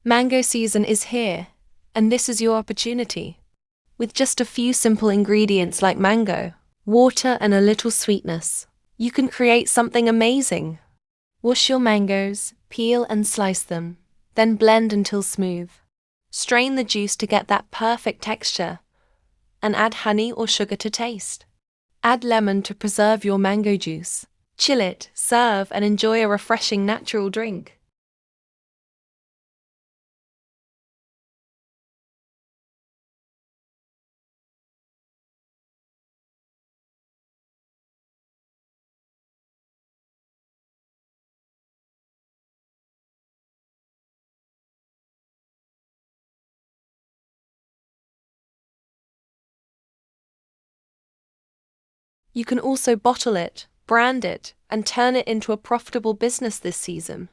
Mango season is here, and this is your opportunity. With just a few simple ingredients like mango, water, and a little sweetness, you can create something amazing. Wash your mangoes, peel and slice them, then blend until smooth. Strain the juice to get that perfect texture, and add honey or sugar to taste. Add lemon to preserve your mango juice. Chill it, serve, and enjoy a refreshing natural drink. You can also bottle it, brand it, and turn it into a profitable business this season.